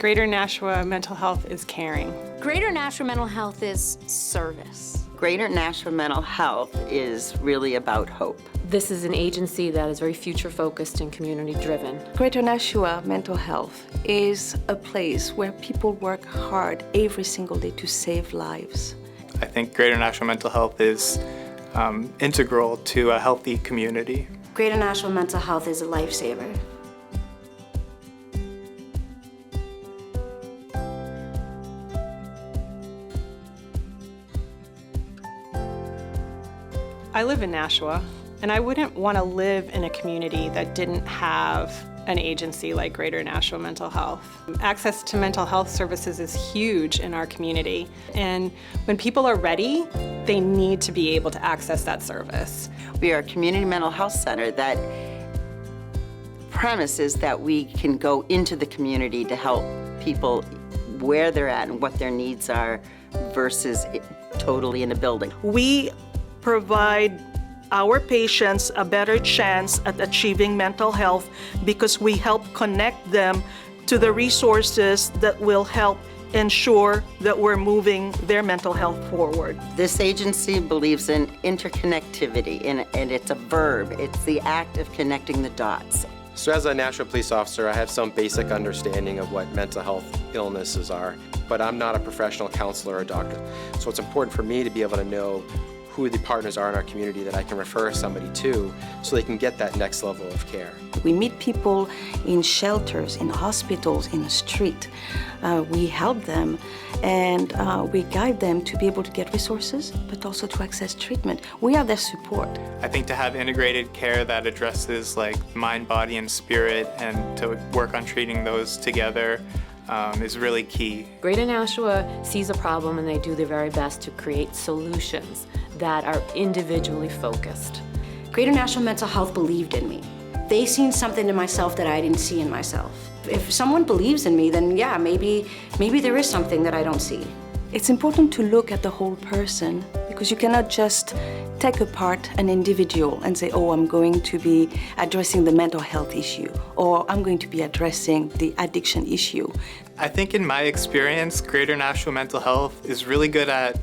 Greater Nashua Mental Health is caring. Greater Nashua Mental Health is service. Greater Nashua Mental Health is really about hope. This is an agency that is very future-focused and community-driven. Greater Nashua Mental Health is a place where people work hard every single day to save lives. I think Greater Nashua Mental Health is integral to a healthy community. Greater Nashua Mental Health is a lifesaver. I live in Nashua, and I wouldn't want to live in a community that didn't have an agency like Greater Nashua Mental Health. Access to mental health services is huge in our community, and when people are ready, they need to be able to access that service. We are a community mental health center that premise is that we can go into the community to help people where they're at and what their needs are versus totally in a building. We provide our patients a better chance at achieving mental health because we help connect them to the resources that will help ensure that we're moving their mental health forward. This agency believes in interconnectivity, and it's a verb. It's the act of connecting the dots. So as a Nashua police officer, I have some basic understanding of what mental health illnesses are, but I'm not a professional counselor or doctor. So it's important for me to be able to know who the partners are in our community that I can refer somebody to so they can get that next level of care. We meet people in shelters, in hospitals, in the street. We help them and we guide them to be able to get resources, but also to access treatment. We are their support. I think to have integrated care that addresses like mind, body, and spirit, and to work on treating those together is really key. Greater Nashua sees a problem and they do their very best to create solutions that are individually focused. Greater Nashua Mental Health believed in me. They seen something in myself that I didn't see in myself. If someone believes in me, then yeah, maybe there is something that I don't see. It's important to look at the whole person because you cannot just take apart an individual and say, oh, I'm going to be addressing the mental health issue, or I'm going to be addressing the addiction issue. I think in my experience, Greater Nashua Mental Health is really good at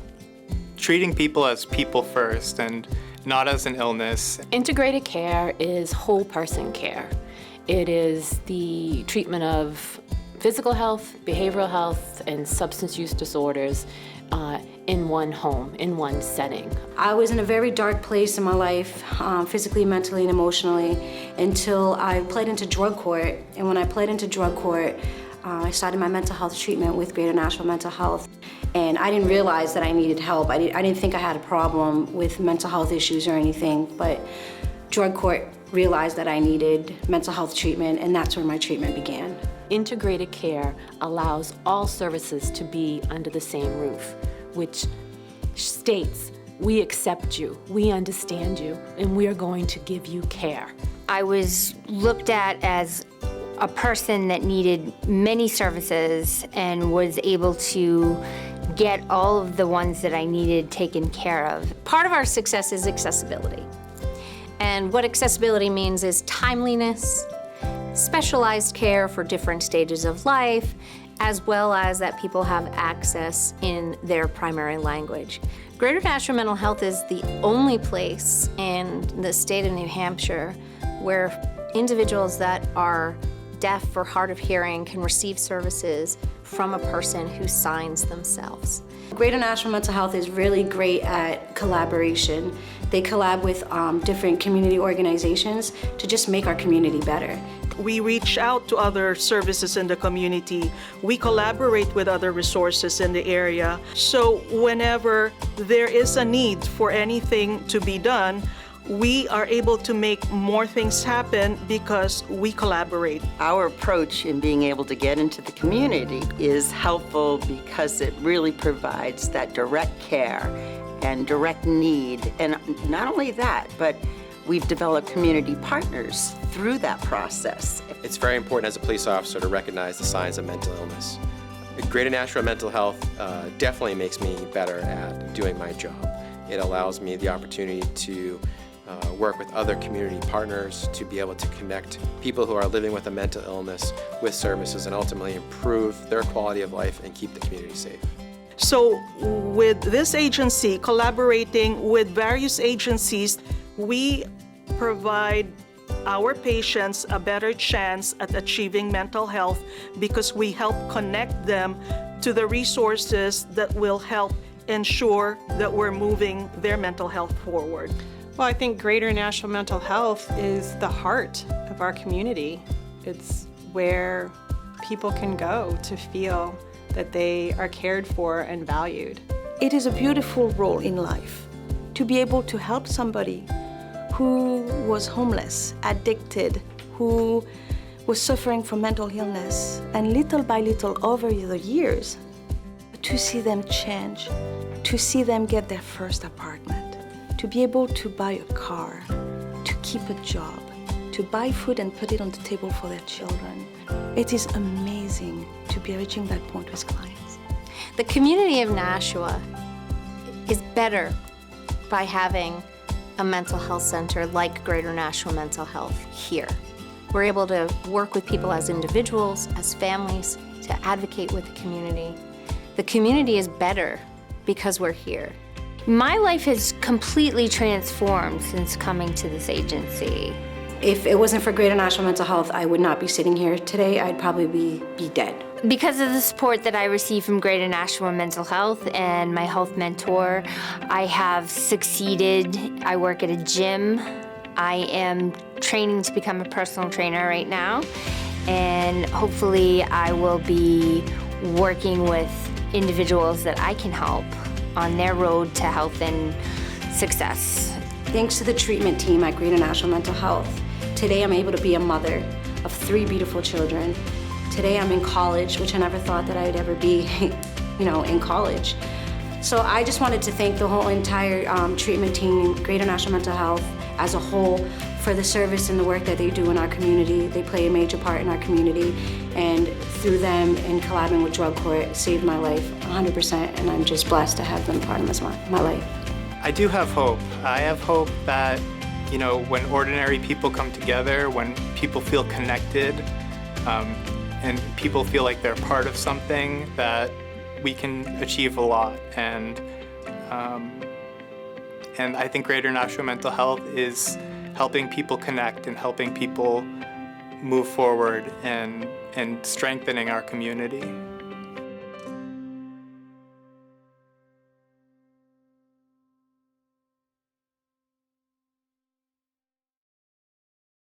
treating people as people first and not as an illness. Integrated care is whole person care. It is the treatment of physical health, behavioral health, and substance use disorders in one home, in one setting. I was in a very dark place in my life, physically, mentally, and emotionally, until I pled into drug court. And when I pled into drug court, I started my mental health treatment with Greater Nashua Mental Health. And I didn't realize that I needed help. I didn't think I had a problem with mental health issues or anything, but drug court realized that I needed mental health treatment, and that's where my treatment began. Integrated care allows all services to be under the same roof, which states, we accept you, we understand you, and we are going to give you care. I was looked at as a person that needed many services and was able to get all of the ones that I needed taken care of. Part of our success is accessibility. And what accessibility means is timeliness, specialized care for different stages of life, as well as that people have access in their primary language. Greater Nashua Mental Health is the only place in the state of New Hampshire where individuals that are deaf or hard of hearing can receive services from a person who signs themselves. Greater Nashua Mental Health is really great at collaboration. They collab with different community organizations to just make our community better. We reach out to other services in the community. We collaborate with other resources in the area. So whenever there is a need for anything to be done, we are able to make more things happen because we collaborate. Our approach in being able to get into the community is helpful because it really provides that direct care and direct need. And not only that, but we've developed community partners through that process. It's very important as a police officer to recognize the signs of mental illness. Greater Nashua Mental Health definitely makes me better at doing my job. It allows me the opportunity to work with other community partners to be able to connect people who are living with a mental illness with services and ultimately improve their quality of life and keep the community safe. So with this agency collaborating with various agencies, we provide our patients a better chance at achieving mental health because we help connect them to the resources that will help ensure that we're moving their mental health forward. Well, I think Greater Nashua Mental Health is the heart of our community. It's where people can go to feel that they are cared for and valued. It is a beautiful role in life to be able to help somebody who was homeless, addicted, who was suffering from mental illness, and little by little over the years, to see them change, to see them get their first apartment, to be able to buy a car, to keep a job, to buy food and put it on the table for their children. It is amazing to be reaching that point with clients. The community of Nashua is better by having a mental health center like Greater Nashua Mental Health here. We're able to work with people as individuals, as families, to advocate with the community. The community is better because we're here. My life has completely transformed since coming to this agency. If it wasn't for Greater Nashua Mental Health, I would not be sitting here today. I'd probably be dead. Because of the support that I receive from Greater Nashua Mental Health and my health mentor, I have succeeded. I work at a gym. I am training to become a personal trainer right now, and hopefully I will be working with individuals that I can help on their road to health and success. Thanks to the treatment team at Greater Nashua Mental Health, today I'm able to be a mother of 3 beautiful children. Today I'm in college, which I never thought that I'd ever be, in college. So I just wanted to thank the whole entire treatment team, Greater Nashua Mental Health as a whole, for the service and the work that they do in our community. They play a major part in our community, and through them and collabing with Drug Court, saved my life 100%, and I'm just blessed to have them part of my life. I do have hope. I have hope that, when ordinary people come together, when people feel connected, and people feel like they're part of something, that we can achieve a lot. And I think Greater Nashua Mental Health is helping people connect and helping people move forward and strengthening our community.